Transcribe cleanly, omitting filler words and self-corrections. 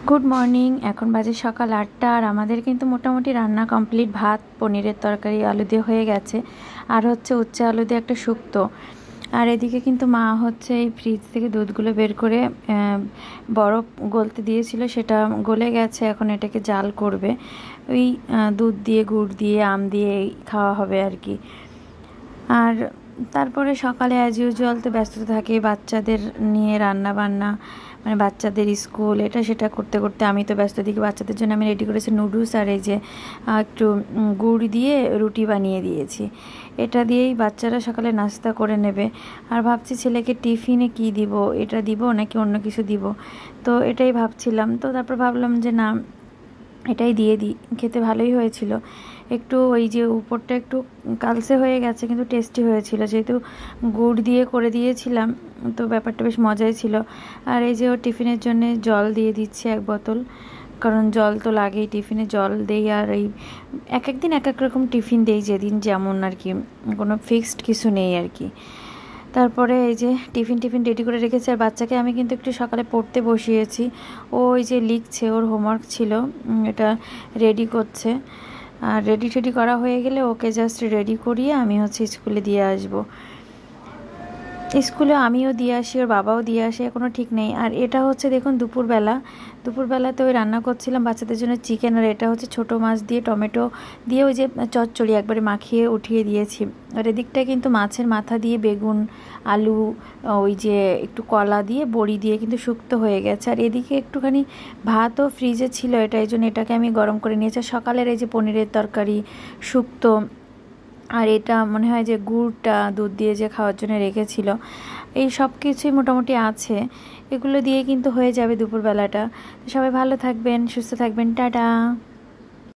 Good morning. এখন বাজে সকাল ৮টা আর আমাদের কিন্তু মোটামুটি রান্না কমপ্লিট। ভাত, পনিরের তরকারি আলু দিয়ে হয়ে গেছে, আর হচ্ছে উচ্ছে আলু দিয়ে একটা শুক্তো। আর এদিকে কিন্তু মা হচ্ছে এই ফ্রিজ থেকে দুধগুলো বের করে বরফ গলতে দিয়েছিল, সেটা গলে গেছে। এখন এটাকে জাল করবে, ওই দুধ দিয়ে গুড় দিয়ে আম দিয়ে খাওয়া হবে আর কি। আর তারপরে সকালে অ্যাজ ইউজুয়াল তো ব্যস্ততা থাকে, বাচ্চাদের নিয়ে রান্না বান্না, মানে বাচ্চাদের স্কুল এটা সেটা করতে করতে আমি তো ব্যস্ত। দিকে বাচ্চাদের জন্য আমি রেডি করেছি নুডলস, আর এই যে একটু গুড় দিয়ে রুটি বানিয়ে দিয়েছি। এটা দিয়েই বাচ্চারা সকালে নাস্তা করে নেবে। আর ভাবছি ছেলেকে টিফিনে কি দিব, এটা দিব নাকি অন্য কিছু দিব, তো এটাই ভাবছিলাম। তো তারপর ভাবলাম যে না, এটাই দিয়ে দিই। খেতে ভালোই হয়েছিল, একটু ওই যে উপরটা একটু কালসে হয়ে গেছে, কিন্তু টেস্টি হয়েছিল যেহেতু গুড় দিয়ে করে দিয়েছিলাম। তো ব্যাপারটা বেশ মজাই ছিল। আর এই যে ও টিফিনের জন্য জল দিয়ে দিচ্ছে 1 বোতল, কারণ জল তো লাগেই, টিফিনে জল দেই। আর এই এক এক দিন এক এক রকম টিফিন দেই, যেদিন যেমন আর কি, কোনো ফিক্সড কিছু নেই আর কি। তারপরে এই যে টিফিন রেডি করে রেখেছি। আর বাচ্চাকে আমি কিন্তু একটু সকালে পড়তে বসিয়েছি। ও ওই যে লিখছে, ওর হোমওয়ার্ক ছিল, এটা রেডি করছে। আর রেডি করা হয়ে গেলে ওকে জাস্ট রেডি করিয়ে আমি হচ্ছে স্কুলে দিয়ে আসবো। স্কুলে আমিও দিয়ে আসি, ওর বাবাও দিয়ে আসে, কোনো ঠিক নেই। আর এটা হচ্ছে দেখুন দুপুরবেলাতে ওই রান্না করছিলাম বাচ্চাদের জন্য চিকেন, আর এটা হচ্ছে ছোটো মাছ দিয়ে টমেটো দিয়ে ওই যে চচ্চড়ি একবারে মাখিয়ে উঠিয়ে দিয়েছি। আর এদিকটা কিন্তু মাছের মাথা দিয়ে বেগুন আলু, ওই যে একটু কলা দিয়ে বড়ি দিয়ে কিন্তু শুক্তো হয়ে গেছে। আর এদিকে একটুখানি ভাতও ফ্রিজে ছিল, এই জন্য এটাকে আমি গরম করে নিয়েছি। সকালের এই যে পনিরের তরকারি, শুক্তো, আর এটা মনে হয় যে গুড়টা দুধ দিয়ে যে খাওয়ার জন্য রেখেছিল, এই সব কিছুই মোটামুটি আছে। এগুলো দিয়ে কিন্তু হয়ে যাবে দুপুরবেলাটা। সবাই ভালো থাকবেন, সুস্থ থাকবেন, টাটা।